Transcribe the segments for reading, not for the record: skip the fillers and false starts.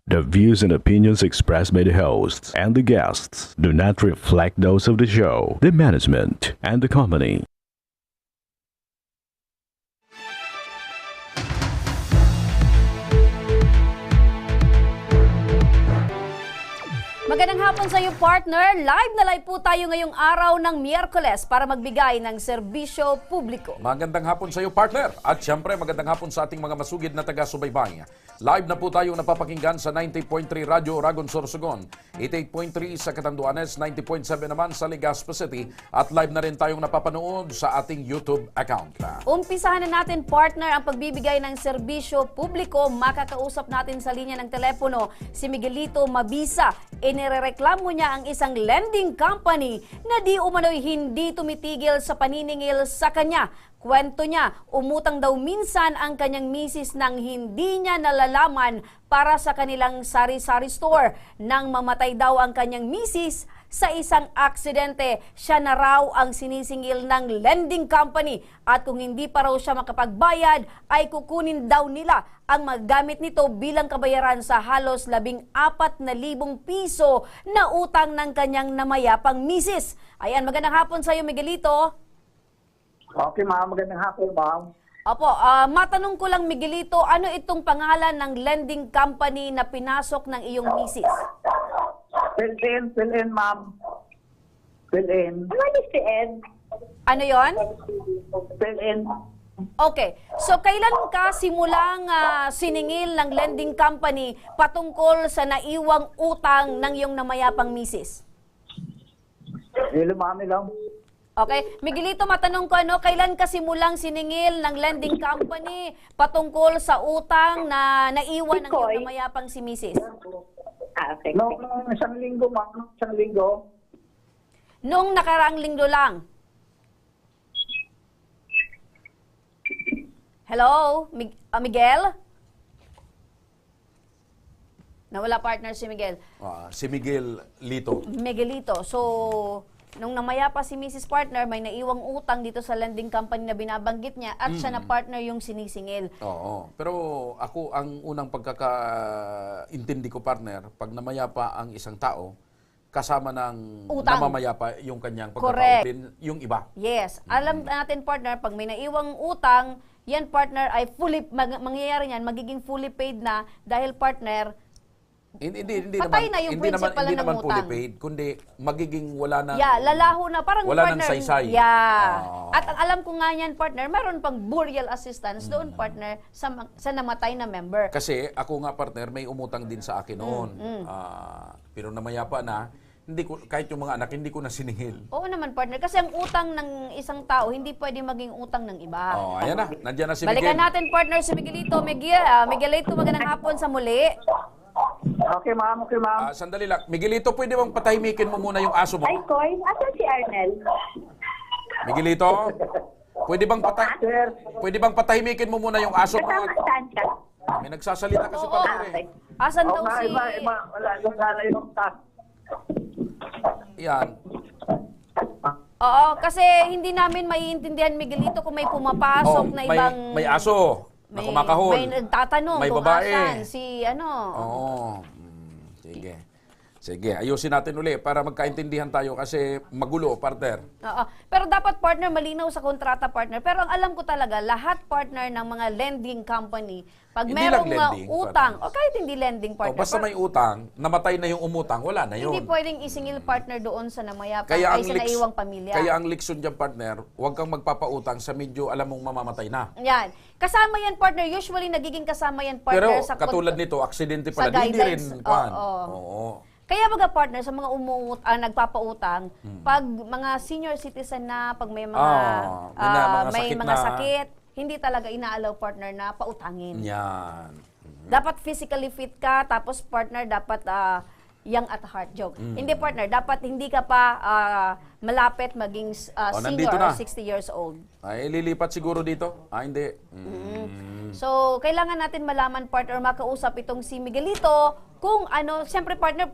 The views and opinions expressed by the hosts and the guests do not reflect those of the show, the management, and the company. Magandang hapon sa iyo, partner. Live na live po tayo ngayong araw ng Miyerkules para magbigay ng serbisyo publiko. Magandang hapon sa iyo, partner. At syempre, magandang hapon sa ating mga masugid na taga-subaybay. Live na po tayong napapakinggan sa 90.3 Radyo Oragon, Sorsogon, 88.3 sa Catanduanes, 90.7 naman sa Legazpi City, at live na rin tayong napapanood sa ating YouTube account. Umpisahan na natin, partner, ang pagbibigay ng serbisyo publiko. Makakausap natin sa linya ng telepono si Miguelito Mabisa. Inirereklamo niya ang isang lending company na di umano'y hindi tumitigil sa paniningil sa kanya. Kwento niya, umutang daw minsan ang kanyang misis nang hindi niya nalalaman para sa kanilang sari-sari store. Nang mamatay daw ang kanyang misis sa isang aksidente, siya na raw ang sinisingil ng lending company at kung hindi pa raw siya makapagbayad ay kukunin daw nila ang magamit nito bilang kabayaran sa halos 14,000 piso na utang ng kanyang namayapang misis. Ayan, magandang hapon sa iyo, Miguelito. Okay, ma'am. Magandang hapon, ma'am. Opo, matanong ko lang, Miguelito, ano itong pangalan ng lending company na pinasok ng iyong misis? Fill in, ma'am. Fill in. Ano is the end? Ano yon? Fill in. Okay, so kailan ka simulang siningil ng lending company patungkol sa naiwang utang ng iyong namayapang misis? Hello, ma'am. Hello. Okay, Miguelito, matanong ko kailan ka simulang siningil ng lending company patungkol sa utang na naiwan ng iyong namayapang si misis? Okay. Noong isang linggo, ma'am. Isang linggo. Nung nakaraang linggo lang. Hello, Miguel? Nawala, partner, si Miguel. Si Miguel Lito. Miguelito, so nung namaya pa si Mrs. Partner, may naiwang utang dito sa lending company na binabanggit niya at siya na partner yung sinisingil. Oo. Pero ako, ang unang pagkakaintindi ko, partner, pag namayapa ang isang tao, kasama ng Utang. namamayapa yung kanyang Correct. pagkakautin, yung iba. Yes, alam natin, partner, pag may naiwang utang, yan, partner, ay mangyayari yan, magiging fully paid na dahil, partner, Hindi patay naman, na yung hindi naman, principal hindi ng naman fully utang. paid, kundi magiging wala na. lalaho na. Parang Wala partner. nang saysay. Yeah. At ang alam ko nga yan, partner, meron pang burial assistance doon, partner, sa namatay na member. Kasi ako nga, partner, may umutang din sa akin noon. Pero namayapa na, hindi ko, kahit yung mga anak, hindi ko na siningil. Oo naman, partner. Kasi ang utang ng isang tao, hindi pwede maging utang ng iba. Ayan na, nandiyan na si Balikan Miguel. natin, partner, si Miguelito. Miguelito, magandang hapon sa muli. Okay, ma'am. Okay, ma'am. Sandali lang. Miguelito, pwede bang patahimikin mo muna yung aso mo? Ay, Koy, asan si Arnel? Miguelito, Sir. pwede bang patahimikin mo muna yung aso mo? Kasama saan ka? May nagsasalita kasi Oo. partner Okay. eh. Asan Oh, daw ma'am. si... Iba. Wala yung task. Yan. Oo, kasi hindi namin maiintindihan, Miguelito, kung may pumapasok na ibang... may aso na kumakahol. May nagtatanong May kung babae. asan si Oo. Sige, ayusin natin uli para magkaintindihan tayo kasi magulo, partner. Oo. Pero dapat, partner, malinaw sa kontrata, partner. Pero ang alam ko talaga, lahat, partner, ng mga lending company, pag Hindi merong lang lending, utang, partner. o kahit hindi lending, partner, Basta may utang, namatay na yung umutang, wala na yun. hindi pwedeng isingil, partner, doon sa namayapa Kaya ay sa naiwang pamilya. Kaya ang leksyon dyan, partner, huwag kang magpapautang sa medyo alam mong mamamatay na. Yan. Kasama yan, partner. Usually, nagiging kasama yan, Pero partner, sa katulad nito, aksidente sa pala, hindi rin. guidelines. Oo. Oo. Kaya mga partner, sa mga nagpapautang, pag mga senior citizen na, pag may mga, may may mga na. sakit, hindi talaga inaalaw, partner, na pautangin. Yan. Dapat physically fit ka, tapos partner, dapat young at heart. Joke. Hindi, partner, dapat hindi ka pa malapit maging nandito senior or na. 60 years old. Ay, lilipat siguro dito? Hindi. So, kailangan natin malaman, partner, makausap itong si Miguelito kung ano, siyempre, partner,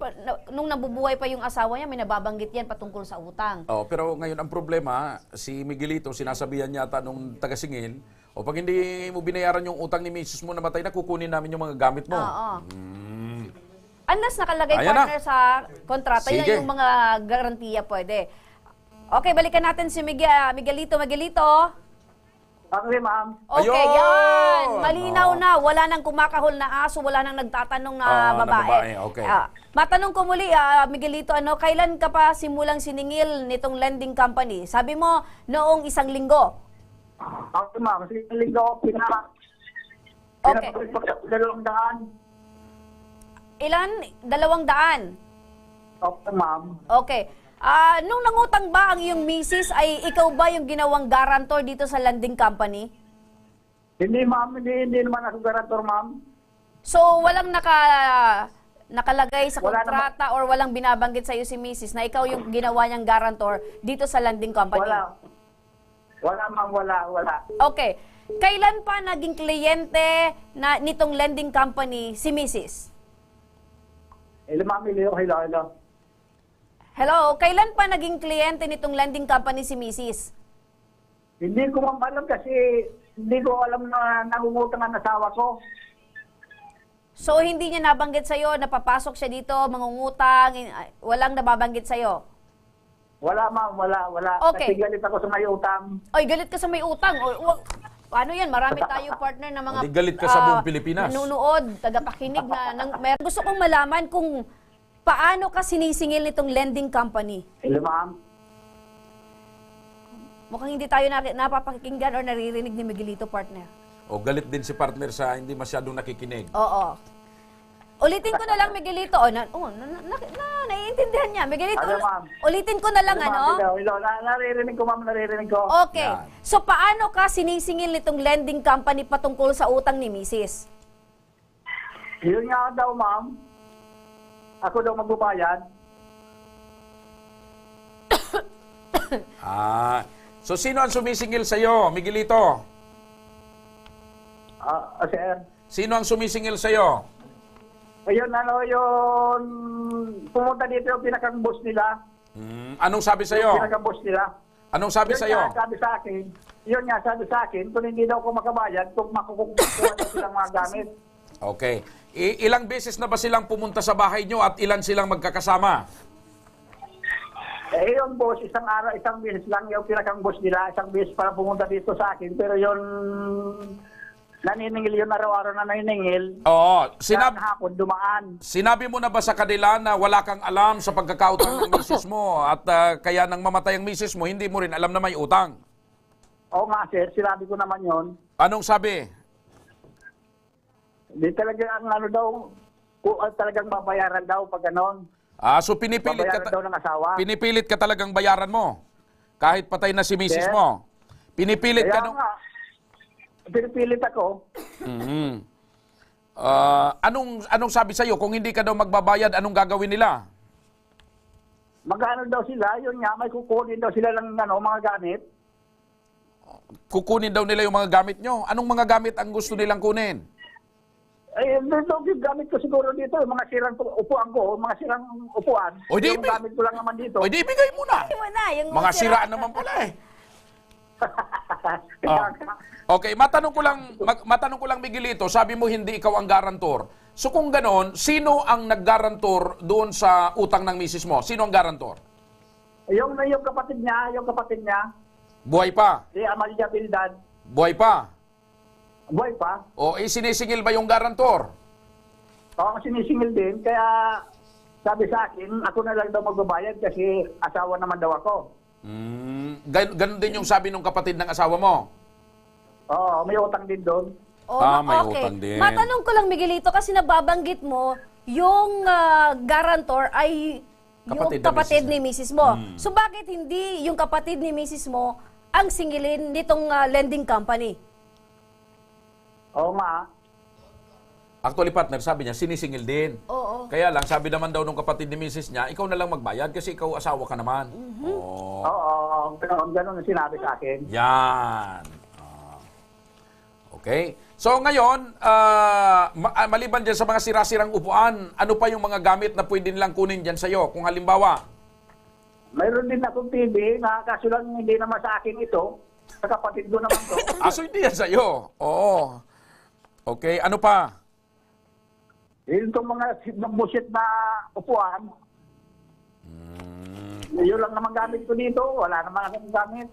nung nabubuhay pa yung asawa niya, may nababanggit yan patungkol sa utang. Pero ngayon ang problema, si Miguelito, sinasabihan yata nung taga-singil, pag hindi mo binayaran yung utang ni misis mo namatay na, kukunin namin yung mga gamit mo. Oo. Unless nakalagay Ayan partner sa kontrata, Sige. yan yung mga garantiya pwede. Okay, balikan natin si Miguelito. Okay, ma'am. Okay, Ayun! yan. Malinaw Oo. na. Wala nang kumakahol na aso, wala nang nagtatanong na Na babae. babae, okay. Matanong ko muli, Miguelito, kailan ka pa simulang siningil nitong lending company? Sabi mo, noong 1 linggo. Okay, ma'am. Sige, linggo, Okay. Dalawang Ilan? 200. Okay, ma'am. Okay. Nung nangutang ba ang iyong misis, ay ikaw ba yung ginawang guarantor dito sa lending company? Hindi, ma'am. Hindi naman ako garantor, ma'am. So, walang nakalagay sa Wala kontrata or walang binabanggit sa iyo si misis na ikaw yung ginawa niyang guarantor dito sa lending company? Wala. Wala, ma'am. Wala. Okay. Kailan pa naging kliyente na nitong lending company si misis? Hello, ma'am. Hello. Hello, kailan pa naging kliyente nitong lending company si misis? Hindi ko ma'am alam kasi hindi ko alam na nangungutang ang asawa ko. So, hindi niya nabanggit sa'yo na papasok siya dito, mangungutang, walang nababanggit sa'yo? Wala, ma'am. Wala. Okay. Kasi galit ako sa may utang. Ay, galit ka sa may utang. Paano yan? Marami tayo partner na mga... Hindi, galit ka sa buong Pilipinas. Nanonood, tagapakinig na... Gusto kong malaman kung paano ka sinisingil nitong lending company. Hello, ma'am. Mukhang hindi tayo napapakinggan or naririnig ni Miguelito, partner. O galit din si partner sa hindi masyadong nakikinig. Oo. Ulitin ko na lang, Miguelito. Naiintindihan niya. Miguelito, Ano, ma'am? ulitin ko na lang, Hello, ma'am. Hello. Naririnig ko, ma'am. Naririnig ko. Okay. Yan. So, paano ka sinisingil nitong lending company patungkol sa utang ni misis? Yun nga daw, ma'am. Ako daw magbabayad. So sino ang sumisingil sa iyo, Miguelito? Sir. Sino ang sumisingil sa iyo? Ayun, yun, pumunta dito yung pinakang boss nila. Anong sabi sa iyo? Yung pinakang boss nila. Anong sabi Yun sa iyo? nga, sabi sa akin, kung hindi daw ako makabayad, kung makukuha daw silang mga gamit. Okay. Ilang beses na ba silang pumunta sa bahay nyo at ilan silang magkakasama? Yun, boss, isang beses lang yung pinakang boss nila, isang beses para pumunta dito sa akin. Pero yun, naniningil yun, araw-araw na naniningil. Oo. Hapon, dumaan. Sinabi mo na ba sa kanila na wala kang alam sa pagkakautang ng misis mo at kaya nang mamatay ang misis mo, hindi mo rin alam na may utang? Oo nga, sir, sinabi ko naman yun. Anong sabi? Hindi talaga talagang babayaran daw pag ganon. So pinipilit Babayaran daw ng asawa. pinipilit ka talagang bayaran mo? Kahit patay na si misis Yes. mo? Pinipilit ka Kaya nung... nga, pinipilit ako. Anong sabi sa'yo? Kung hindi ka daw magbabayad, anong gagawin nila? Magkano daw sila, yun nga, may kukunin daw sila ng mga gamit. Kukunin daw nila yung mga gamit nyo. Anong mga gamit ang gusto nilang kunin? Yung gamit ko siguro dito, yung mga sirang upuan ko, mga sirang upuan. O, di yung ibig- gamit ko lang naman dito. O di ibigay mo na. Yung Mga siraan naman pala eh. Kaya nga, Okay, matanong ko lang Miguelito, sabi mo hindi ikaw ang garantor. So kung ganon, sino ang naggarantor doon sa utang ng misis mo? Sino ang garantor? yung kapatid niya, Buhay pa? si Amalia Bildad, Buhay pa? buhay pa. O sinisingil ba yung garantor? Oo, sinisingil din, kaya sabi sa akin, ako na lang daw magbabayad kasi asawa naman daw ako. Ganon din yung sabi ng kapatid ng asawa mo? Oo, may utang din doon. May utang din. Matanong ko lang, Miguelito, kasi nababanggit mo, yung guarantor ay Kapatid yung ng kapatid misis ni misis mo. So bakit hindi yung kapatid ni misis mo ang singilin nitong lending company? Oo nga. Actually, partner, sabi niya, sinisingil din. Oo. Kaya lang, sabi naman daw ng kapatid ni misis niya, ikaw na lang magbayad kasi ikaw asawa ka naman. Oo, ganun ang sinabi sa akin. Yan. Okay. So ngayon, maliban dyan sa mga sira-sirang upuan, ano pa yung mga gamit na pwede nilang kunin dyan sa'yo? Kung halimbawa, Mayroon din akong TV na kaso lang hindi naman sa akin ito. Sa kapatid ko naman to. aso hindi yan sa'yo. Oo. Okay, ano pa? Yun itong mga busit na upuan. Yun lang naman gamit ko dito. Wala naman akong gamit.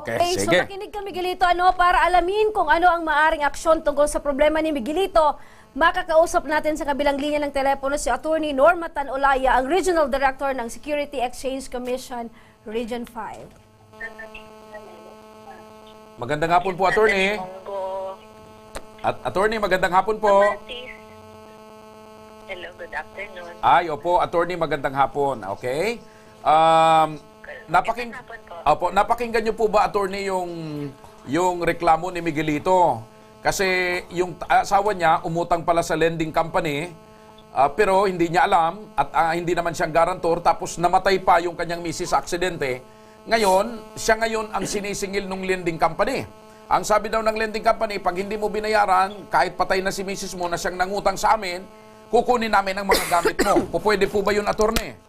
Okay, So sige. makinig ka, Miguelito, para alamin kung ano ang maaring aksyon tungkol sa problema ni Miguelito. Makakausap natin sa kabilang linya ng telepono si Attorney Norma Tan Olaya, ang Regional Director ng Security Exchange Commission, Region 5. Magandang hapon po, Attorney. Attorney, magandang hapon po. Hello, good afternoon. Ay, opo, Attorney, magandang hapon. Okay? Napakinggan niyo po ba, Attorney, yung reklamo ni Miguelito? Kasi yung asawa niya umutang pala sa lending company, pero hindi niya alam at hindi naman siyang garantor, tapos namatay pa yung kanyang misis sa aksidente. Ngayon, siya ngayon ang sinisingil ng lending company. Ang sabi daw ng lending company, pag hindi mo binayaran, kahit patay na si misis mo na siyang nangutang sa amin, kukunin namin ang mga gamit mo. Pwede po ba yun, Attorney?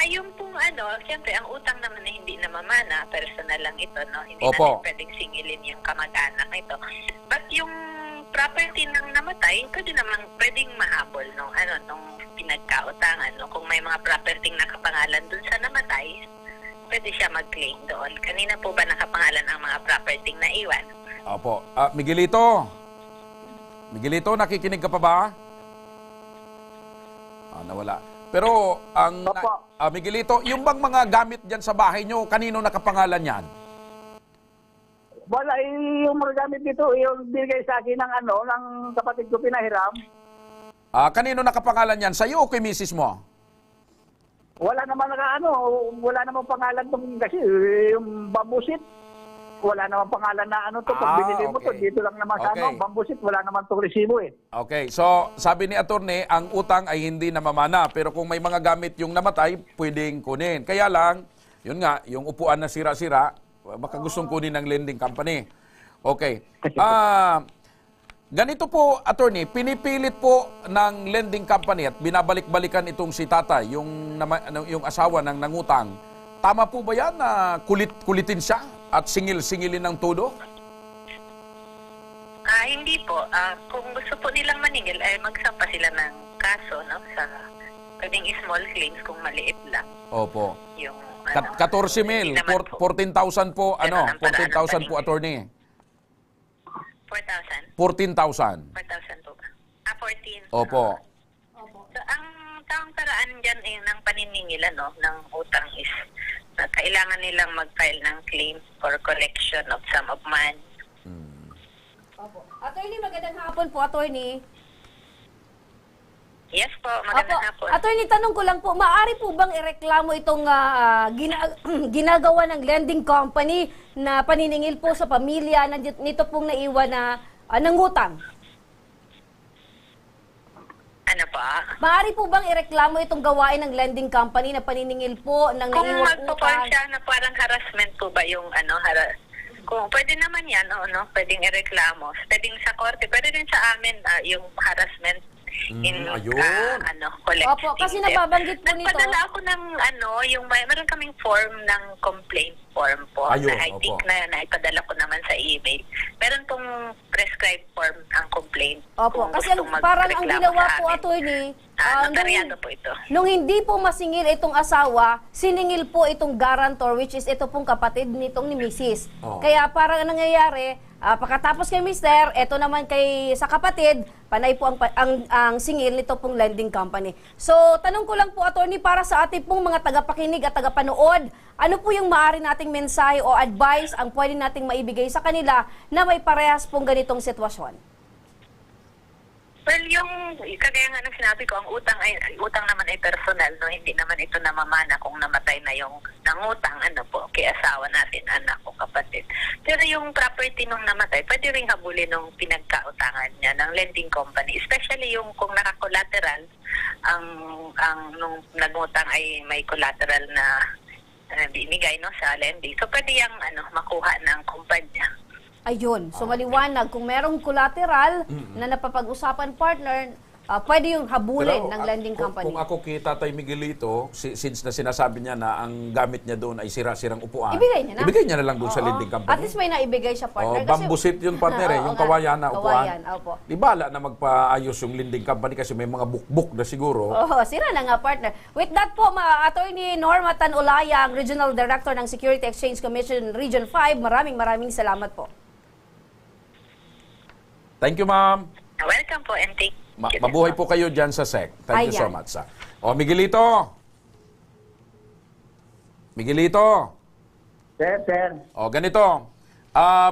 Yung pong siyempre, ang utang naman na hindi namamana, personal lang ito, no? Hindi Opo. natin pwedeng singilin yung kamag-anak nito. But yung property ng namatay, pwedeng mahabol nung pinagkautangan, no? Kung may mga property nakapangalan dun sa namatay, pwede siya mag-claim doon. Kanina po ba nakapangalan ang mga property na iwan? Opo. Miguelito? Miguelito, nakikinig ka pa ba? Nawala. Pero, Opo. Miguelito, yung bang mga gamit dyan sa bahay nyo, kanino nakapangalan yan? Wala, yung mga gamit dito, yung binigay sa akin ng kapatid ko pinahiram. Kanino nakapangalan yan? Sa'yo o kay misis mo? Wala naman wala naman pangalan tong kasi yung bambusit. Wala naman pangalan na pag binili mo to, okay. dito lang naman sa Okay. bambusit, wala naman tong resibo eh. Okay, so sabi ni Attorney, ang utang ay hindi namamana. Pero kung may mga gamit yung namatay, pwedeng kunin. Kaya lang, yun nga, yung upuan na sira-sira, baka gustong kunin ng lending company. Okay. Ganito po, Attorney, pinipilit po ng lending company at binabalik-balikan itong si tatay, yung asawa ng nangutang. Tama po ba yan na kulitin siya at singil-singilin ng todo? Hindi po. Kung gusto po nilang maningil, magsampa sila ng kaso, no? Pwedeng small claims kung maliit lang. Opo. Yung, 14 mil, hindi naman po. 14,000 po, Ganun ang paraan 14,000 ng po, Attorney. 4,000? 14,000. 4,000 po ba? 14. Opo. So, ang tamang paraan dyan ng paniningil, ng utang is kailangan nilang mag-file ng claim for collection of sum of money. Opo. Attorney, magandang hapon po, Attorney. Yes po, magandang hapon. Attorney, tanong ko lang po, maaari po bang ireklamo itong ginagawa ng lending company na paniningil po sa pamilya nito pong naiwan na nangutang? Ano pa? Maaari po bang ireklamo itong gawain ng lending company na paniningil po ng Kung naiwang magpo-form utang? siya na parang harassment po ba yung kung pwede naman yan, pwedeng ireklamo. Pwedeng sa korte, pwede din sa amin yung harassment in ayun. collecting. Opo, kasi nababanggit po nito. Nagpadala ako ng meron kaming form ng complaint form po. Ayun, na I think opo. na ipadala ko naman sa email. Meron pong prescribed form ang complaint. Opo, kung kasi gustong parang ang magreklamo ginawa sa po, amin. Attorney, Notaryado po ito. nung hindi po masingil itong asawa, siningil po itong guarantor, which is ito pong kapatid nitong ni Mrs. Oh. Kaya parang nangyayari, pagkatapos kay Mister, ito naman sa kapatid, panay po ang singil nito pong lending company. So, tanong ko lang po, Attorney, para sa ating pong mga tagapakinig at tagapanood, ano po yung maaari nating mensahe o advice ang pwede nating maibigay sa kanila na may parehas pong ganitong sitwasyon? Well, yung kagaya nga ng sinabi ko, ang utang naman ay personal, no? Hindi naman ito namamana kung namatay na yung nangutang, kay asawa natin, anak o kapatid. Pero yung property nung namatay, pwede rin habulin nung pinagkautangan niya ng lending company. Especially yung kung naka-collateral, nung nangutang ay may collateral na binigay, no, sa lending. So, pwede yung makuha ng kumpanya. Ayun. So maliwanag, kung merong collateral na napapag-usapan partner, pwede yung habulin Pero, ng lending company. Kung ako kay Tatay Miguelito, since na sinasabi niya na ang gamit niya doon ay sira-sirang upuan, Ibigay niya na. lang doon sa Oo. lending company. At least may naibigay siya, partner. bamboo seat yun, partner, Oo yung nga. kawayan na upuan. Kawayan, opo. Di bala na magpaayos yung lending company kasi may mga bukbuk na siguro. Oo, sira na nga, partner. With that po, Attorney Norma Tan-Ulayang, Regional Director ng Security Exchange Commission Region 5, maraming salamat po. Thank you, ma'am. Welcome po and thank you. Mabuhay po kayo dyan sa SEC. Thank you so Ayan. much. Miguelito. Miguelito. Sir. Ganito.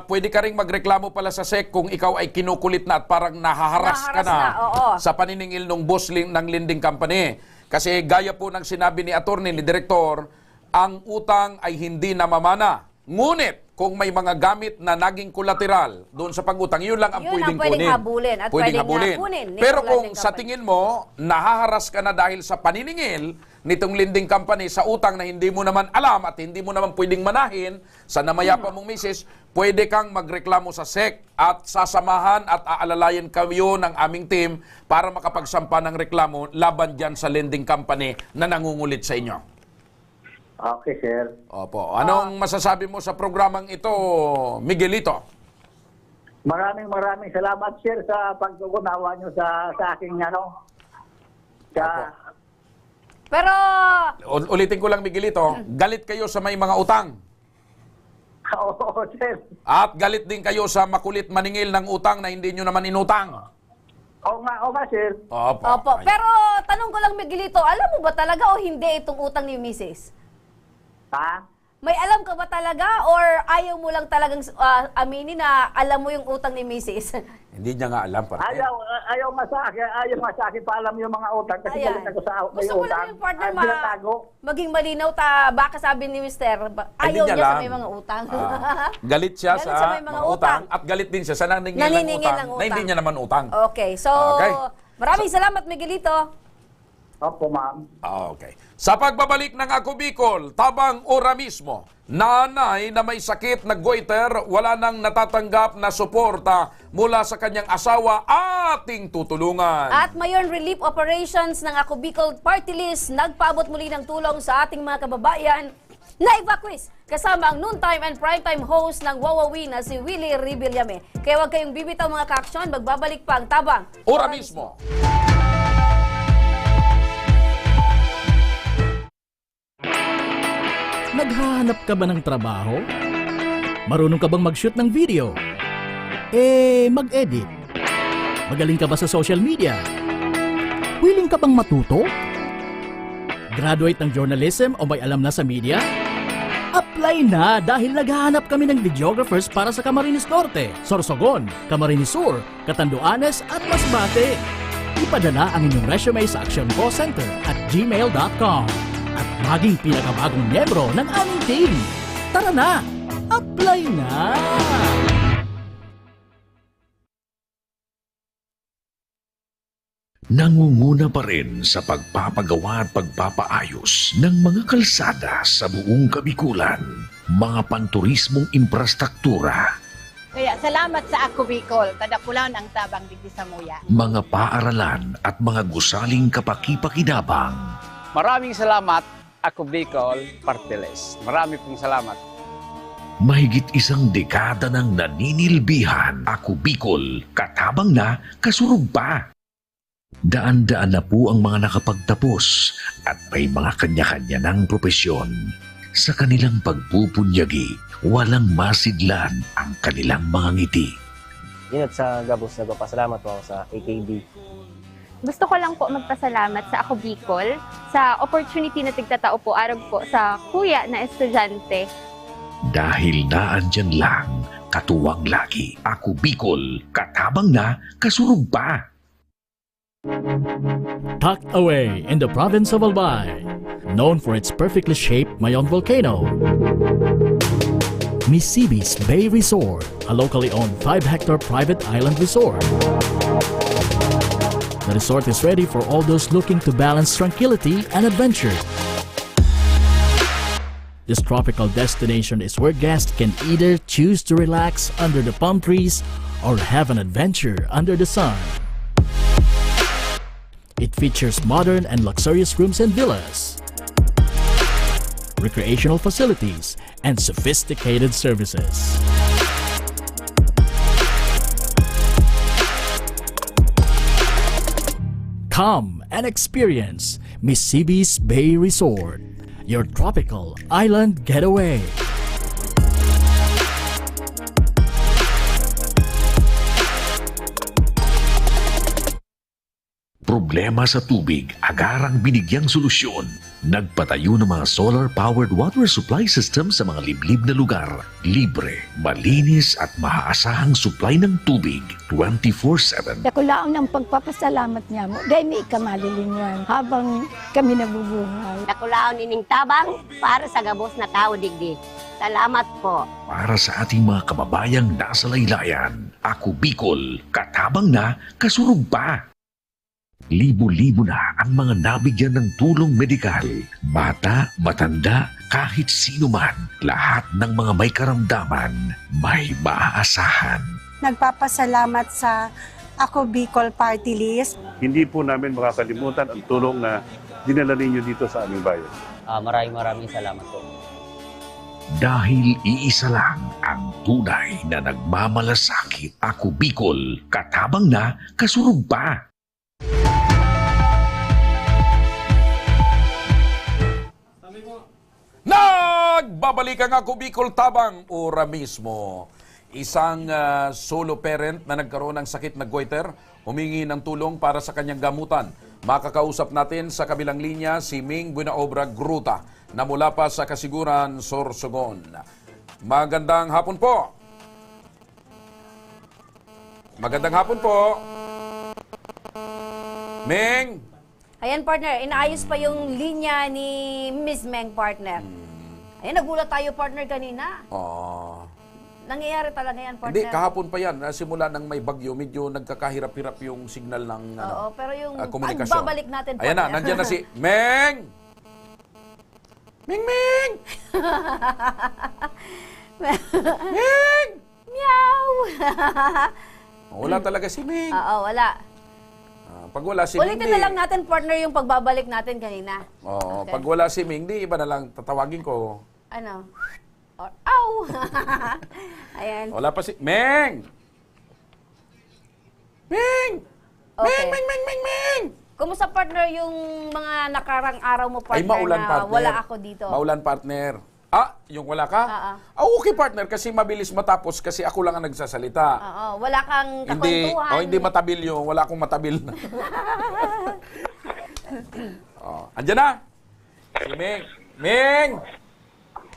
Pwede ka ring magreklamo pala sa SEC kung ikaw ay kinukulit na at parang nahaharas ka Nahaharas na, oo. sa paniningil ng boss ng lending company. Kasi gaya po ng sinabi ni attorney, ni direktor, ang utang ay hindi namamana. Ngunit, kung may mga gamit na naging kolateral doon sa pag-utang, yun lang ang Yun ang pwedeng pwedeng kunin. habulin at pwedeng nga kunin ni Pero lending kung sa company. tingin mo, nahaharas ka na dahil sa paniningil nitong lending company sa utang na hindi mo naman alam at hindi mo naman pwedeng manahin sa namayapa mong misis, pwede kang magreklamo sa SEC at sasamahan at aalalayan kayo ng aming team para makapagsampa ng reklamo laban dyan sa lending company na nangungulit sa inyo. Okay, sir. Opo. Anong masasabi mo sa programang ito, Miguelito? Maraming salamat, sir, sa pagkukunawa nyo sa aking Pero, Ulitin ko lang, Miguelito, galit kayo sa may mga utang. Oo, sir. At galit din kayo sa makulit maningil ng utang na hindi nyo naman inutang. Oo nga, sir. opo. Pero, tanong ko lang, Miguelito, alam mo ba talaga o hindi itong utang ni Mrs.? Ha? May alam ka ba talaga or ayaw mo lang talagang aminin na alam mo yung utang ni Mrs.? Hindi niya nga alam, partner. Ayaw nga sa akin pa alam yung mga utang kasi Ayan. galit ako sa may Gusto ko utang. lang yung partner Tinatago. maging malinaw baka sabi ni Mr. Hindi Ayaw niya niya sa alam. may mga utang. Galit siya Galit sa sa may mga utang. at galit din siya sa naniningil ng Naniningil utang ng na hindi utang. niya naman utang. Okay, so Okay. maraming salamat, Miguelito. Opo, ma'am. Okay. Sa pagbabalik ng Ako Bicol, tabang ora mismo, nanay na may sakit na goiter, wala nang natatanggap na suporta mula sa kanyang asawa, ating tutulungan. At Mayon Relief Operations ng Ako Bicol Party List nagpaabot muli ng tulong sa ating mga kababayan na evacuees kasama ang noontime and primetime host ng Wawawi na si Willie Ribillame. Kaya huwag kayong bibitaw mga ka-aksyon, magbabalik pa ang tabang Ora mismo. Naghahanap ka ba ng trabaho? Marunong ka bang mag-shoot ng video? Mag-edit? Magaling ka ba sa social media? Willing ka bang matuto? Graduate ng journalism o may alam na sa media? Apply na dahil naghahanap kami ng videographers para sa Camarines Norte, Sorsogon, Camarines Sur, Catanduanes at Masbate. Ipadala ang inyong resume sa actioncallcenter@gmail.com at maging pinakabagong miyembro ng aming team. Tara na! Apply na! Nangunguna pa rin sa pagpapagawa at pagpapaayos ng mga kalsada sa buong Kabikulan, mga panturismong infrastruktura, Kaya salamat sa Ako Bicol, tadapulan ang tabang digdi sa muya. mga paaralan at mga gusaling kapakipakinabang. Maraming salamat, Ako Bicol Partiles. Marami pong salamat. Mahigit isang dekada ng naninilbihan, Ako Bicol, katabang na, kasurug pa. Daan-daan na po ang mga nakapagtapos at may mga kanya-kanya ng propesyon. Sa kanilang pagpupunyagi, walang masidlan ang kanilang mga ngiti. Yun at sa Gabos, nagpapasalamat po ako sa AKB. Gusto ko lang po magpasalamat sa Ako Bicol sa opportunity na tigtatao po arag po sa kuya na estudyante. Dahil naandyan lang, katuwang lagi, Ako Bicol, katabang na, kasurug pa. Tucked away in the province of Albay, known for its perfectly shaped Mayon volcano, Misibis Bay Resort, a locally owned 5-hectare private island resort. The resort is ready for all those looking to balance tranquility and adventure. This tropical destination is where guests can either choose to relax under the palm trees or have an adventure under the sun. It features modern and luxurious rooms and villas, recreational facilities, and sophisticated services. Come and experience Mississippi's Bay Resort, your tropical island getaway. Problema sa tubig, agarang binigyang solusyon. Nagpatayo ng mga solar-powered water supply system sa mga liblib na lugar. Libre, malinis at maaasahang supply ng tubig 24/7. Dakulaon ng pagpapasalamat niya mo. Dahil may ikamalilingan habang kami nabubuhay. Dakulaon ining tabang para sa gabos na tao digdi. Salamat po. Para sa ating mga kababayang nasa laylayan, Ako Bicol, katabang na, kasurug pa. Libo-libo na ang mga nabigyan ng tulong medikal. Bata, matanda, kahit sino man, lahat ng mga may karamdaman, may maaasahan. Nagpapasalamat sa Ako Bicol Party List. Hindi po namin makakalimutan ang tulong na dinala ninyo dito sa aming bayan. Maraming salamat po. Dahil iisa lang ang tunay na nagmamalasakit. Ako Bicol, katabang na, kasurug pa. Nagbabalik ang Ako Bicol Tabang, ora mismo. Isang solo parent na nagkaroon ng sakit na goiter, humingi ng tulong para sa kanyang gamutan. Makakausap natin sa kabilang linya si Ming Buenaobra Gruta na mula pa sa Kasiguran, Sorsogon. Magandang hapon po. Magandang hapon po. Ming! Ayan, partner, inaayos pa yung linya ni Miss Meng, partner. Ayan, nagulat tayo, partner, kanina. Nangyayari talaga yan, partner. Hindi, kahapon pa yan. Simula nang may bagyo, medyo nagkakahirap-hirap yung signal ng Oo, pero yung komunikasyon. pagbabalik natin, partner. Ayan na, nandiyan na si Meng! Meng, Meng! Meng! Meow! Wala talaga si Meng. Oo, wala. Pag wala si Ming, ulitin na lang natin, partner, yung pagbabalik natin kanina. Oo, okay. Pag wala si Ming, di iba na lang tatawagin ko. Ano? Or, ow! Ayan. Wala pa si Meng! Meng! Okay. Meng! Kumusta, partner, yung mga nakarang araw mo, partner, Ay, maulan, na partner. wala ako dito? Maulan, partner. Yung wala ka? Okay, partner, kasi mabilis matapos kasi ako lang ang nagsasalita. Wala kang kakwentuhan. Hindi matabil yung, wala akong matabil na. Andyan na! Si Meng! Meng!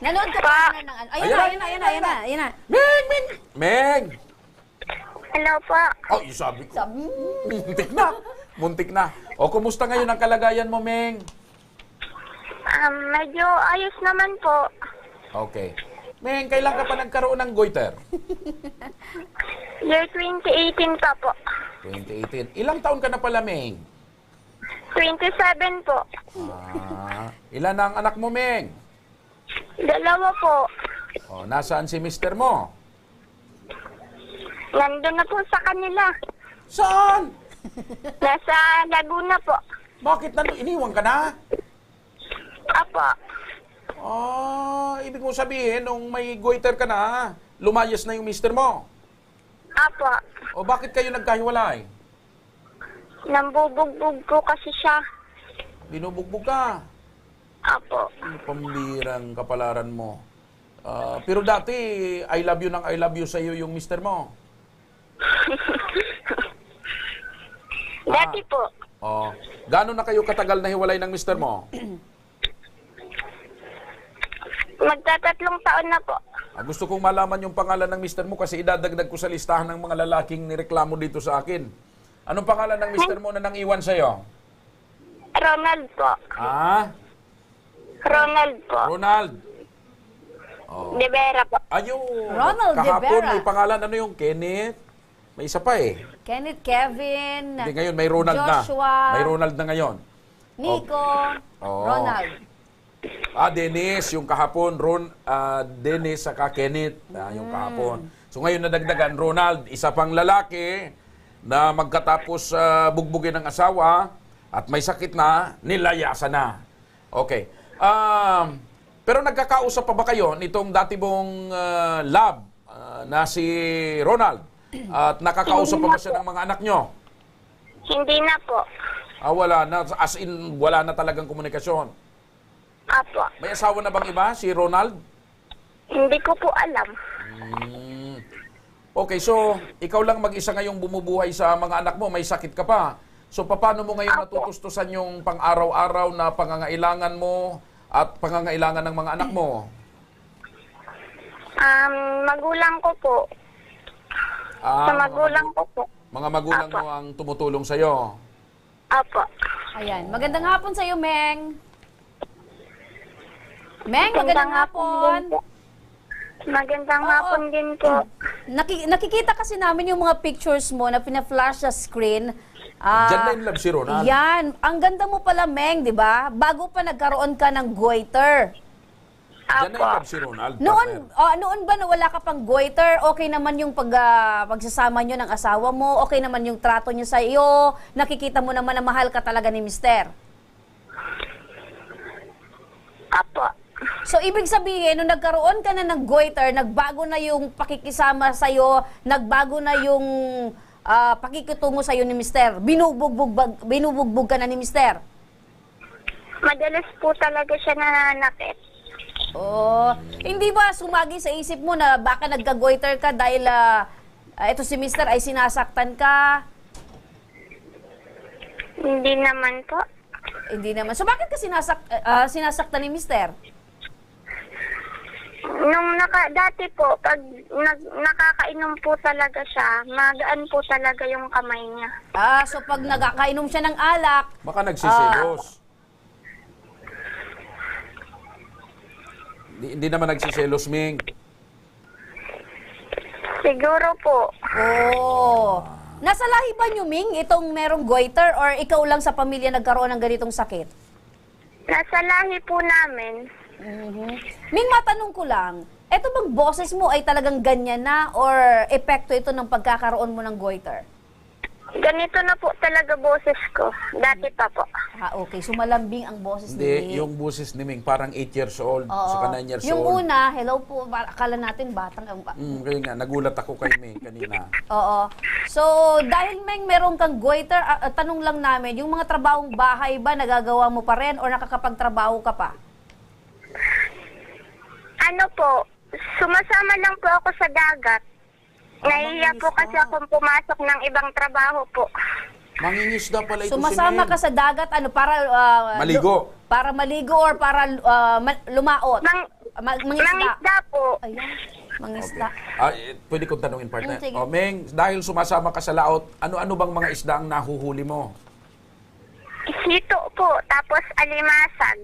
Nanood ka, partner, ng ano? Ayan na. Meng! Hello po. Sabi ko. Muntik na. Kumusta ngayon ang kalagayan mo, Meng? Medyo ayos naman po. Okay. Meng, kailan ka pa nagkaroon ng goiter? Year 2018 pa po. 2018. Ilang taon ka na pala, Meng? 27 po. Ilan na ang anak mo, Meng? 2 po. Nasaan si mister mo? Nandun na po sa kanila. Saan? Nasa Laguna po. Bakit iniwan ka na? Apo. Ibig mo sabihin, nung may goiter ka na, lumayas na yung mister mo? Apo. Bakit kayo nagkahiwalay? Nambubugbog po kasi siya. Binubugbog ka? Apo. Pambirang kapalaran mo. Pero dati, I love you ng I love you sa iyo yung mister mo. Dati po. Gaano na kayo katagal na hiwalay ng mister mo? Magtatatlong taon na po. Gusto kong malaman yung pangalan ng mister mo kasi idadagdag ko sa listahan ng mga lalaking nireklamo dito sa akin. Anong pangalan ng mister mo na nang iwan sa'yo? Ronald po. Ronald po. Ronald. De Vera po. Ronald De kahapon Vera. may pangalan, ano yung Kenneth? May isa pa eh. Kenneth, Kevin, Hindi, ngayon may Ronald Joshua, na. May Ronald na ngayon. Nico, Ronald. Dennis, yung kahapon, Dennis saka Kenneth, yung kahapon. So ngayon nadagdagan, Ronald, isa pang lalaki na magkatapos bugbugin ng asawa, At may sakit na, nilayasan na. Okay. Pero nagkakausap pa ba kayo nitong dati mong lab na si Ronald? At nakakausap pa ba siya ng mga anak nyo? Hindi na po. Wala na. As in, wala na talagang komunikasyon. Apo. May asawa na bang iba, si Ronald? Hindi ko po alam. Okay, so ikaw lang mag-isa ngayong bumubuhay sa mga anak mo, may sakit ka pa. So paano mo ngayon natutustusan yung pang-araw-araw na pangangailangan mo at pangangailangan ng mga anak mo? Magulang ko po. Sa magulang ko po. Mga magulang mo ang tumutulong sa'yo? Apo. Ayan. Magandang hapon sa'yo, Meng. Meng, magandang hapon. Magandang hapon din po. Nakikita kasi namin yung mga pictures mo na pina-flash sa screen. Diyan na in love si Ronald. Yan. Ang ganda mo pala, Meng, di ba? Bago pa nagkaroon ka ng goiter. Diyan na in love si Ronald. Noon ba na wala ka pang goiter, okay naman yung pagsasama nyo ng asawa mo, okay naman yung trato nyo sa iyo, nakikita mo naman na mahal ka talaga ni Mister? Apo. So, ibig sabihin, nung nagkaroon ka na ng goiter, nagbago na yung pakikisama sa'yo, nagbago na yung pakikitungo sa'yo ni Mister. Binubugbog ka na ni Mister. Madalas po talaga siya nananakit. Hindi ba sumagi sa isip mo na baka nagka-goiter ka dahil ito si Mister ay sinasaktan ka? Hindi naman po. Hindi naman. So, bakit ka sinasaktan ni Mister? Dati po, pag nakakainom po talaga siya, magaan po talaga yung kamay niya. So pag nakakainom siya ng alak... Baka nagsisilos. Hindi naman nagsiselos, Ming. Siguro po. Nasa lahi ba niyo, Ming, itong merong goiter or ikaw lang sa pamilya nagkaroon ng ganitong sakit? Nasa lahi po namin. Ming, matanong ko lang, eto bang boses mo ay talagang ganyan na or epekto ito ng pagkakaroon mo ng goiter? Ganito na po talaga boses ko. Dati pa po. Okay. Sumalambing ang boses ni Ming. Hindi, yung boses ni Ming parang 8 years old, saka 9 years yung old. Yung una, hello po, akala natin batang. Kaya nga, nagulat ako kay Ming kanina. So, dahil Ming meron kang goiter, tanong lang namin, yung mga trabahong bahay ba nagagawa mo pa rin o nakakapagtrabaho ka pa? Ano po, sumasama lang po ako sa dagat. Nahihiya po kasi akong pumasok ng ibang trabaho po. Mangingisda pala ito Sumasama ka sa dagat, para... maligo. Para maligo or para lumaot? Mangisda po. Ayan, mangisda. Pwede kong tanungin, partner. Sige. Meng, dahil sumasama ka sa laot, ano-ano bang mga isda ang nahuhuli mo? Hito po, tapos alimasag.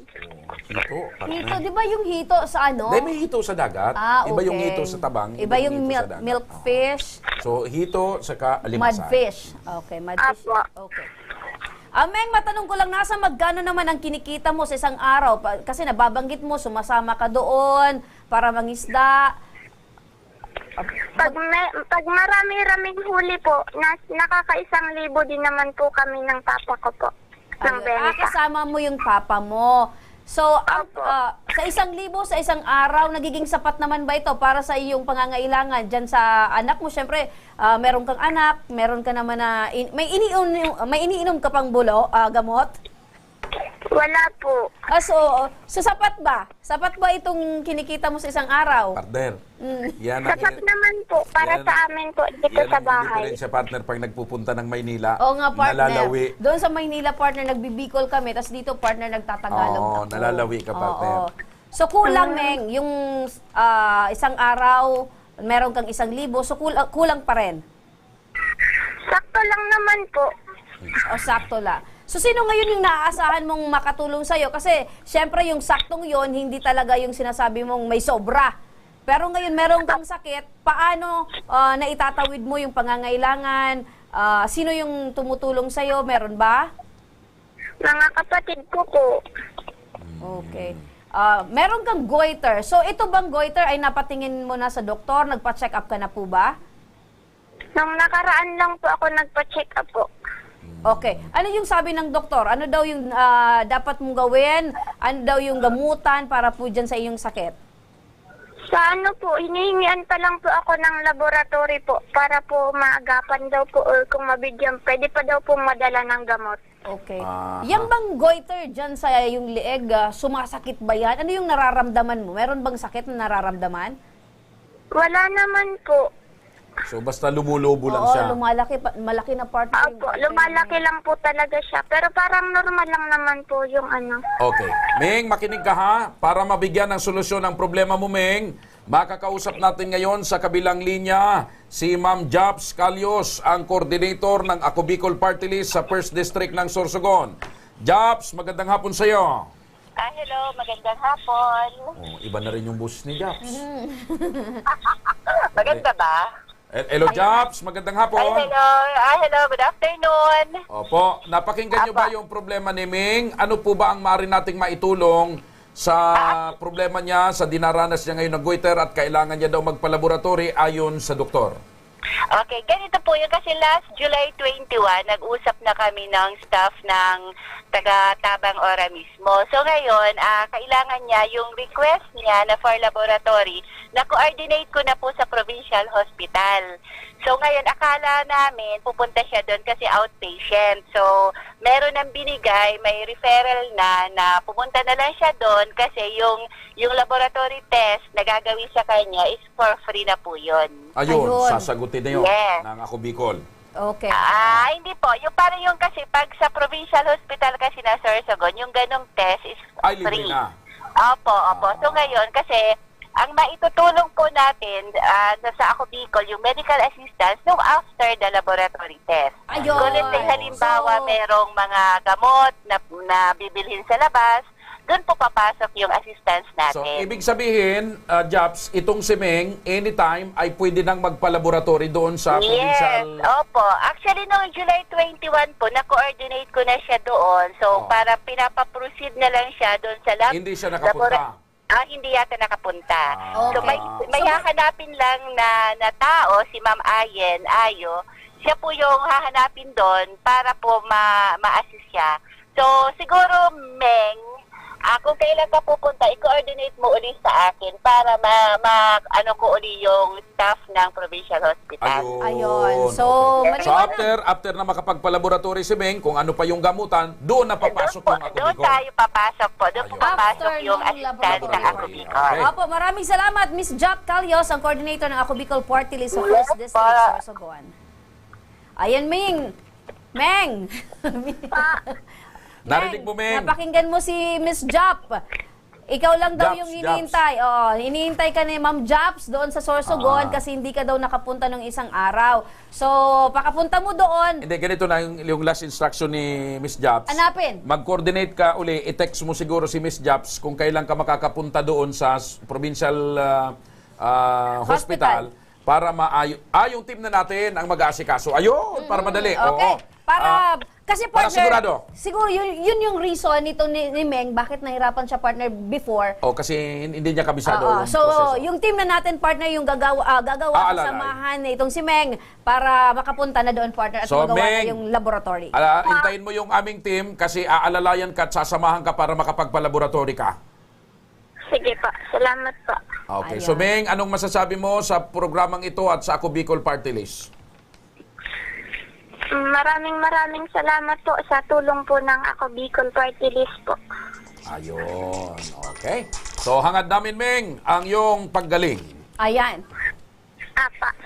Hito, di ba yung hito sa ano? Hindi, may hito sa dagat. Okay. Iba yung hito sa tabang. Iba yung milkfish. So, hito, saka alimasag. Mudfish. Okay, mudfish. Okay. Meng, matanong ko lang, nasa magkano naman ang kinikita mo sa isang araw? Kasi nababanggit mo, sumasama ka doon para mangisda. Pag marami-raming huli po, nakaka-1,000 din naman po kami ng papa ko po. Kasama mo yung papa mo. So, sa 1,000 sa isang araw, nagiging sapat naman ba ito para sa iyong pangangailangan? Diyan sa anak mo, syempre, meron kang anak, meron ka naman na, may iniinom ka pang gamot? Wala po. So sapat ba? Sapat ba itong kinikita mo sa isang araw? Partner. Sapat naman po para sa amin po dito sa bahay. Yan ang partner pag nagpupunta ng Maynila. Oo nga, partner. Nalalawi. Doon sa Maynila, partner, nagbibicol kami. Tapos dito, partner, nagtatagalog. Nalalawi ka, partner. So kulang, Meng. Yung isang araw, meron kang 1,000. So kulang pa rin? Sakto lang naman po. Sakto lang. So, sino ngayon yung naaasahan mong makatulong sa'yo? Kasi, syempre, yung saktong yon hindi talaga yung sinasabi mong may sobra. Pero ngayon, meron kang sakit, paano naitatawid mo yung pangangailangan? Sino yung tumutulong sa'yo? Meron ba? Mga kapatid ko po. Okay. Meron kang goiter. So, ito bang goiter ay napatingin mo na sa doktor? Nagpa-check up ka na po ba? Nung nakaraan lang po ako nagpa-check up po. Okay. Ano yung sabi ng doktor? Ano daw yung dapat mong gawin? Ano daw yung gamutan para po dyan sa iyong sakit? Sa ano po, hinihingian pa lang po ako ng laboratory po para po maagapan daw po or kung mabigyan, pwede pa daw po madala ng gamot. Okay. Yang bang goiter dyan sa yung lieg, sumasakit ba yan? Ano yung nararamdaman mo? Meron bang sakit na nararamdaman? Wala naman po. So basta lumulubo lang Oo, siya. malaki na partner. Opo, lumalaki lang po talaga siya. Pero parang normal lang naman po yung ano. Okay. Ming, makinig ka ha. Para mabigyan ng solusyon ang problema mo, Ming, makakausap natin ngayon sa kabilang linya si Ma'am Jobs Calios, ang coordinator ng Ako Bicol Party List sa 1st District ng Sorsogon. Jobs, magandang hapon sa iyo. Hello, magandang hapon. Oh, iba na rin yung boses ni Jobs. Maganda ba? Hello, Jobs. Magandang hapon. Hello, good afternoon. Opo, napakinggan niyo ba yung problema ni Ming? Ano po ba ang maaari nating maitulong sa problema niya, sa dinaranas niya ngayon ng goiter at kailangan niya daw magpalaboratory ayon sa doktor? Okay, ganito po yun kasi last July 21, nag-usap na kami ng staff ng taga-Tabang Ora mismo. So ngayon, kailangan niya yung request niya na for laboratory, na-coordinate ko na po sa provincial hospital. So ngayon, akala namin pupunta siya doon kasi outpatient. So meron nang binigay, may referral na pumunta na lang siya doon kasi yung laboratory test na gagawin sa kanya is for free na po yun. Ayun. Sasagutin na yun Yes. ng Ako Bicol. Okay. Hindi po. Yung parang yung kasi pag sa provincial hospital kasi na Sorsogon, yung ganong test is Ay, libre free. na. Opo. So ngayon, kasi ang maitutulong po natin sa Ako Bicol, yung medical assistance nung after the laboratory test. Ayun. So let's say halimbawa merong mga gamot na bibilhin sa labas, doon po papasok yung assistance natin. So, ibig sabihin, Jobs, itong si Ming, anytime ay pwede nang magpalaboratory doon sa provincial... Yes, opo. Actually, noong July 21 po, na-coordinate ko na siya doon. So, para pinapaproceed na lang siya doon sa lab. Hindi siya nakapunta. Hindi yata nakapunta. So, Okay. may hahanapin lang na tao, si Ma'am Ayo. Siya po yung hahanapin doon para po ma-assist siya. So, siguro, Meng, kung kailan ka pupunta, i-coordinate mo uli sa akin para ano ko uli yung staff ng provincial hospital. Ayun. So, So, after na makapagpalaboratory si Ming, kung ano pa yung gamutan, doon na papasok yung Ako Doon Bicol. tayo papasok po. Doon po papasok yung nung assistant ng Ako Bicol. Opo, maraming salamat, Miss Job Calios, ang coordinator ng Ako Bicol Party List sa 1st District, Sorsogon. Ayan, Ming. Meng. Narinig mo, Ming? Napakinggan mo si Miss Jop. Ikaw lang daw Japs, yung hinihintay. Oo, hinihintay ka ni Ma'am Japs doon sa Sorsogon kasi hindi ka daw nakapunta ng isang araw. So, pakapunta mo doon. Hindi, ganito na yung last instruction ni Miss Jobs. Hanapin. Mag-coordinate ka uli, i-text mo siguro si Miss Jobs kung kailan ka makakapunta doon sa provincial hospital para yung team na natin ang mag-aasikaso. Ayun, para madali. Okay. Oo. Kasi para partner, sigurado. siguro yun yung reason nito ni Meng bakit nahirapan siya partner before. Kasi hindi niya kabisado yung So, proseso. yung team na natin, partner, yung gagawa ng samahan na itong si Meng para makapunta na doon, partner, at So, magawa Meng, na yung laboratory. Hintayin mo yung aming team kasi aalalayan ka at sasamahan ka para makapagpalaboratory ka. Sige pa, salamat pa. Okay. So, Meng, anong masasabi mo sa programang ito at sa Ako Bicol Party List? Maraming salamat po sa tulong po ng Ako Bicol Party List po. Ayun. Okay. So, hangad namin, Meng, ang iyong paggaling. Ayan.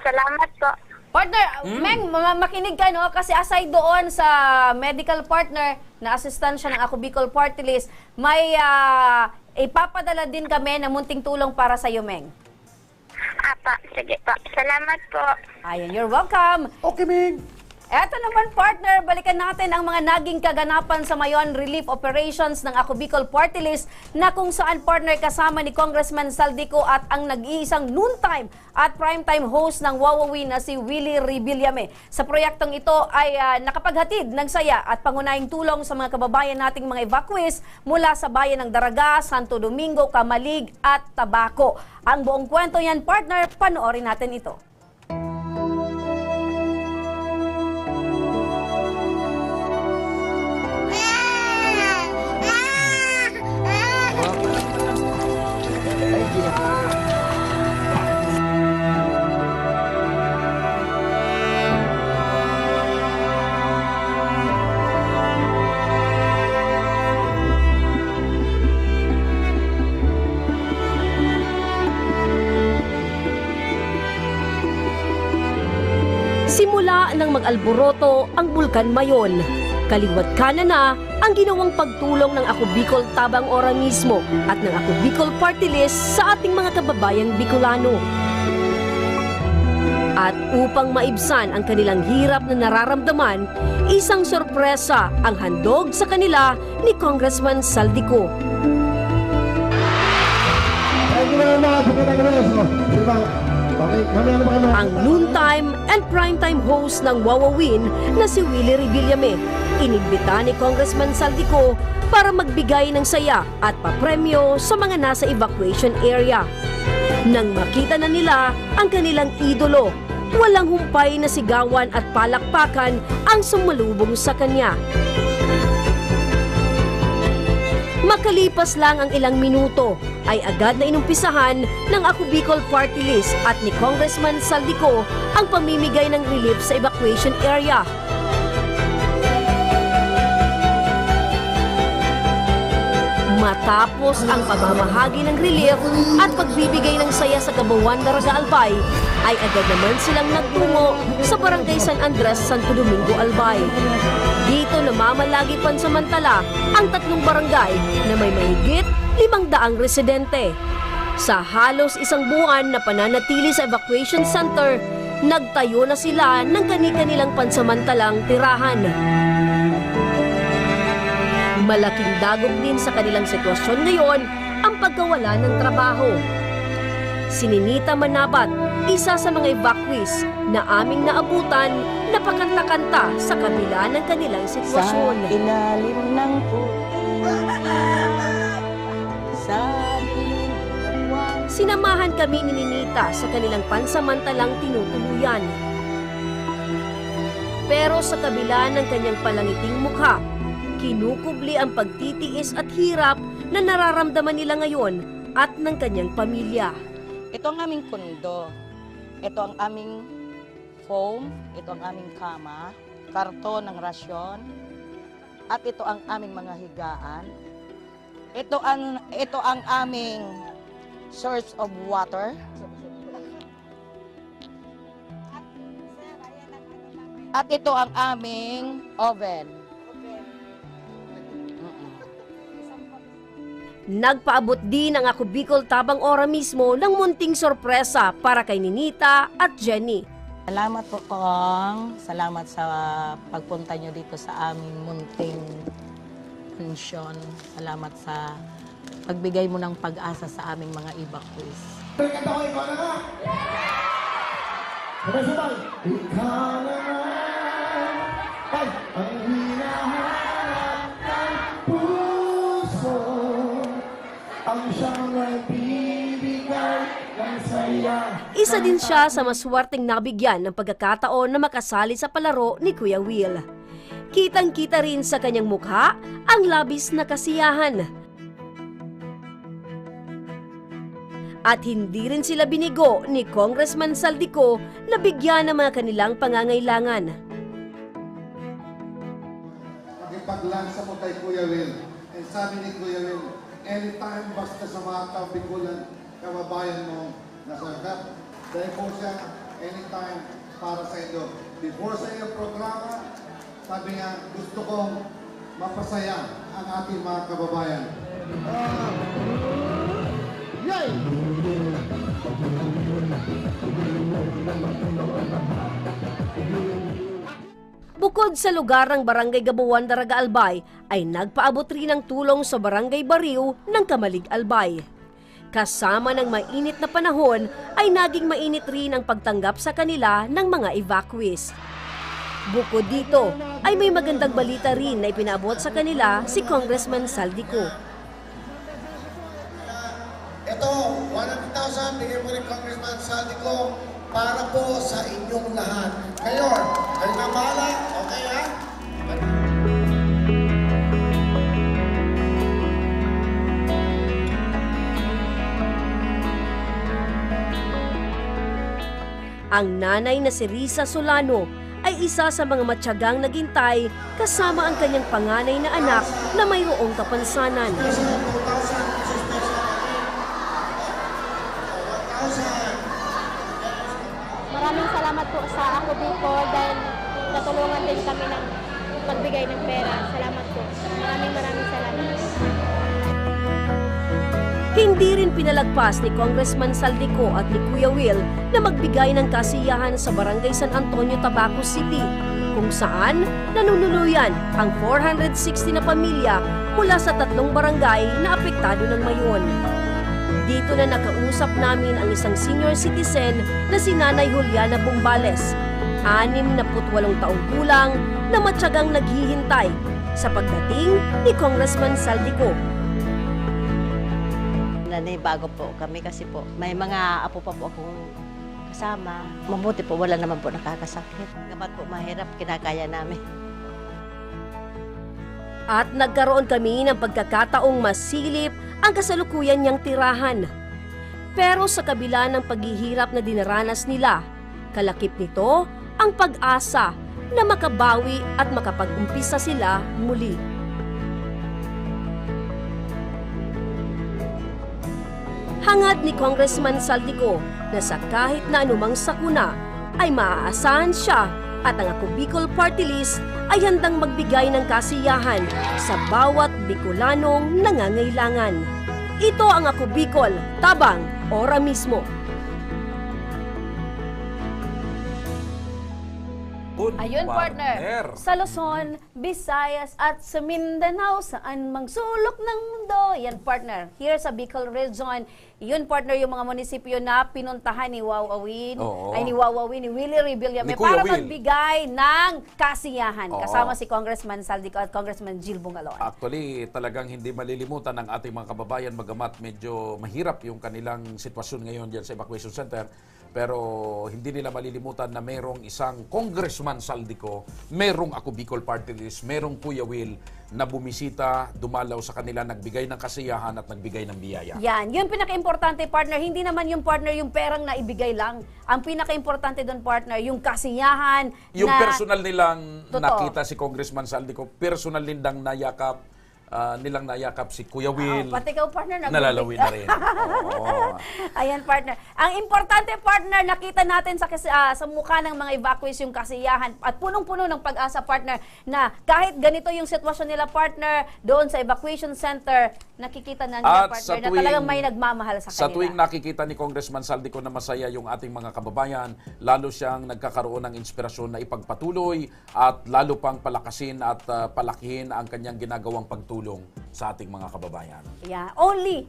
Salamat po. Partner, Meng, makinig ka, no? Kasi aside doon sa medical partner na assistant siya ng Ako Bicol Party List, may ipapadala din kami na munting tulong para sa iyo, Meng. Sige pa. Salamat po. Ayan, you're welcome. Okay, Meng. Eto naman, partner, balikan natin ang mga naging kaganapan sa Mayon Relief Operations ng Ako Bicol Party List na kung saan, partner, kasama ni Congressman Saldico at ang nag-iisang noontime at primetime host ng Wawawi na si Willie Rebillame. Sa proyektong ito ay nakapaghatid ng saya at pangunahing tulong sa mga kababayan nating mga evacuees mula sa bayan ng Daraga, Santo Domingo, Camalig at Tabaco. Ang buong kwento yan, partner, panoorin natin ito. Simula nang mag-alboroto ang Bulkan Mayon. Kaliwat kanan na ang ginawang pagtulong ng Ako Bicol Tabang Ora mismo at ng Ako Bicol Party List sa ating mga kababayang Bicolano. At upang maibsan ang kanilang hirap na nararamdaman, isang sorpresa ang handog sa kanila ni Congressman Saldico. Ang noontime and primetime host ng Wawawin na si Willie Revillame, inimbita ni Congressman Saldico para magbigay ng saya at papremyo sa mga nasa evacuation area. Nang makita na nila ang kanilang idolo, walang humpay na sigawan at palakpakan ang sumalubong sa kanya. Makalipas lang ang ilang minuto, ay agad na inumpisahan ng Ako Bicol Party List at ni Congressman Saldico ang pamimigay ng relief sa evacuation area. Matapos ang pagmamahagi ng relief at pagbibigay ng saya sa Gabawan Daraga Albay, ay agad naman silang nagtungo sa Barangay San Andres, Santo Domingo, Albay. Dito namamalagi pansamantala ang 3 barangay na may mahigit 500 residente. Sa halos isang buwan na pananatili sa evacuation center, nagtayo na sila ng kani-kanilang pansamantalang tirahan. Malaking dagok din sa kanilang sitwasyon ngayon ang pagkawala ng trabaho. Si Ninita Manabat, isa sa mga evacuees na aming naabutan, napakanta-kanta sa kabila ng kanilang sitwasyon. Sa ilalim ng Sinamahan kami ni Ninita sa kanilang pansamantalang tinutuluyan. Pero sa kabila ng kanyang palangiting mukha, kinukubli ang pagtitiis at hirap na nararamdaman nila ngayon at ng kanyang pamilya. Ito ang aming kundo. Ito ang aming foam. Ito ang aming kama. Karton ng rasyon. At ito ang aming mga higaan. Ito ang aming source of water. At ito ang aming oven. Nagpaabot din ang Ako Bicol Tabang Ora mismo ng munting sorpresa para kay Ninita at Jenny. Salamat po, Kong. Salamat sa pagpunta nyo dito sa aming munting pensyon. Salamat sa pagbigay mo ng pag-asa sa aming mga evacuees. Kanta ko, ikaw na nga! Sabay-sabay! Ikaw na nga! Ay! Ang hinahanap ng puso, ang siyang nagbibigay ng saya. Isa din siya sa maswerteng nabigyan ng pagkakataon na makasali sa palaro ni Kuya Will. Kitang-kita rin sa kanyang mukha ang labis na kasiyahan. At hindi rin sila binigo ni Congressman Saldico na bigyan ng mga kanilang pangangailangan. Magipaglansa mo kay Kuya Will. And sabi ni Kuya Will, anytime basta sa mga kabikulan, kababayan mo nasagap. Dahil po siya anytime para sa inyo. Before sa iyong programa, sabi nga, gusto kong mapasaya ang ating mga kababayan. Yay! Bukod sa lugar ng Barangay Gabawan Daraga Albay, ay nagpaabot rin ng tulong sa Barangay Bariw ng Kamalig Albay. Kasama ng mainit na panahon ay naging mainit rin ang pagtanggap sa kanila ng mga evacuees. Bukod dito ay may magandang balita rin na ipinaabot sa kanila si Congressman Saldico. Ito, 100,000 bigyan mo ni Congressman Saldico para po sa inyong lahat. Ngayon, kayo na bahala, okay ha? Ang nanay na si Risa Solano ay isa sa mga matyagang naghintay kasama ang kanyang panganay na anak na mayroong kapansanan. Maraming salamat po sa Ako Bicol dahil natulungan din kami ng magbigay ng pera. Salamat po. Maraming salamat. Hindi rin pinalagpas ni Congressman Saldico at ni Kuya Will na magbigay ng kasiyahan sa Barangay San Antonio, Tabaco City, kung saan nanunuluyan ang 460 na pamilya mula sa 3 barangay na apektado ng mayon. Dito na nakausap namin ang isang senior citizen na si Nanay Juliana Bumbales, 68 taong gulang na matyagang naghihintay sa pagdating ni Congressman Saldico. Bago po kami kasi po may mga apo pa po akong kasama. Mabuti po, wala naman po nakakasakit. Gamat po mahirap, kinakaya namin. At nagkaroon kami ng pagkakataong masilip ang kasalukuyan niyang tirahan. Pero sa kabila ng paghihirap na dinaranas nila, kalakip nito ang pag-asa na makabawi at makapag-umpisa sila muli. Hangad ni Congressman Saldico na sa kahit na anumang sakuna ay maaasahan siya at ang Ako Bicol Party List ay handang magbigay ng kasiyahan sa bawat Bicolanong nangangailangan. Ito ang Ako Bicol, tabang ora mismo. Ayun, partner. Sa Luzon, Visayas at sa Mindanao, saan mang sulok ng mundo. Yan, partner. Here sa Bicol Region, yun, partner, yung mga munisipyo na pinuntahan ni Wawawin, ni Willie Rebillame para magbigay ng kasiyahan. Kasama si Congressman Saldico at Congressman Jill Bungalon. Actually, talagang hindi malilimutan ng ating mga kababayan bagamat medyo mahirap yung kanilang sitwasyon ngayon dyan sa evacuation center. Pero hindi nila malilimutan na merong isang Congressman Saldico, merong Ako Bicol Party List, merong Kuya Will na bumisita, dumalaw sa kanila, nagbigay ng kasiyahan at nagbigay ng biyaya. Yan, yun pinaka-importante, partner. Hindi naman yung partner yung perang naibigay lang. Ang pinaka-importante doon, partner, yung kasiyahan. Yung na, personal nilang totoo, nakita si Congressman Saldico, personal nilang nayakap si Kuya Will. Pati ikaw, partner, nalalawin na rin. Ayan, partner. Ang importante, partner, nakita natin sa mukha ng mga evacuees yung kasiyahan at punong-puno ng pag-asa, partner, na kahit ganito yung sitwasyon nila, partner, doon sa evacuation center, nakikita na nila, partner, na talagang may nagmamahal sa kanila. Sa tuwing nakikita ni Congressman Saldico na masaya yung ating mga kababayan, lalo siyang nagkakaroon ng inspirasyon na ipagpatuloy at lalo pang palakasin at palakihin ang kanyang ginagawang pagtulong sa ating mga kababayan. Yeah, only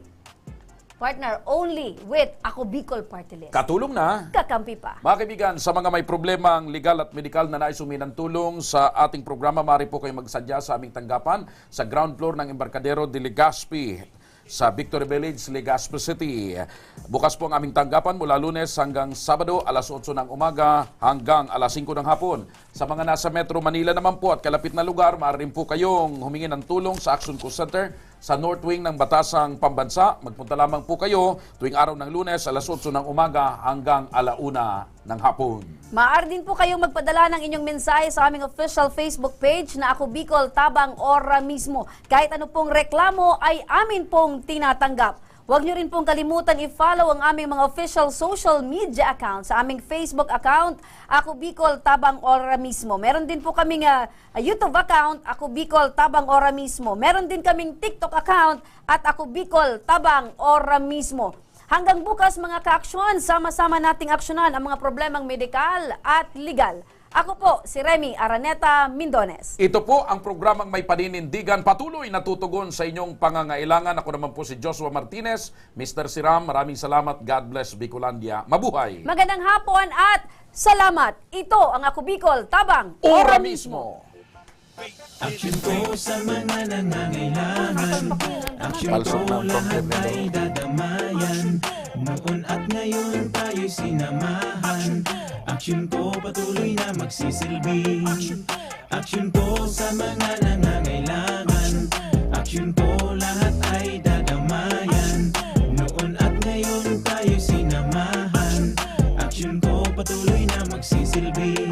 with Ako Bicol Party List. Katulong na. Kakampi pa. Mga kaibigan, sa mga may problemang legal at medikal na nais humingi ng tulong sa ating programa, maaari po kayo magsadya sa aming tanggapan sa ground floor ng Embarcadero de Legazpi sa Victory Village, Legazpi City. Bukas po ang aming tanggapan mula Lunes hanggang Sabado, alas 8 ng umaga hanggang alas 5 ng hapon. Sa mga nasa Metro Manila naman po at kalapit na lugar, maaari po kayong humingi ng tulong sa Action Co Center sa North Wing ng Batasang Pambansa. Magpunta lamang po kayo tuwing araw ng Lunes, alas 8 ng umaga hanggang alauna ng hapon. Maaari din po kayong magpadala ng inyong mensahe sa aming official Facebook page na Ako Bicol, tabang ora mismo. Kahit ano pong reklamo ay amin pong tinatanggap. Huwag niyo rin pong kalimutan i-follow ang aming mga official social media account sa aming Facebook account, Ako Bicol, tabang ora mismo. Meron din po kaming YouTube account, Ako Bicol, tabang ora mismo. Meron din kaming TikTok account at Ako Bicol, tabang ora mismo. Hanggang bukas mga ka-aksyon, sama-sama nating aksyonan ang mga problemang medikal at legal. Ako po, si Remy Araneta Mindones. Ito po ang programang may paninindigan, patuloy na tutugon sa inyong pangangailangan. Ako naman po si Joshua Martinez, Mr. Siram. Maraming salamat. God bless Bicolandia. Mabuhay! Magandang hapon at salamat. Ito ang Ako Bicol, tabang ora mismo. Action ko sa mga nangangailangan. Action ko lahat ay dadamayan. Noon at ngayon tayo'y sinamahan. Action ko patuloy na magsisilbi. Action ko sa mga nangangailangan. Action ko lahat ay dadamayan. Noon at ngayon tayo'y sinamahan. Action ko patuloy na magsisilbi.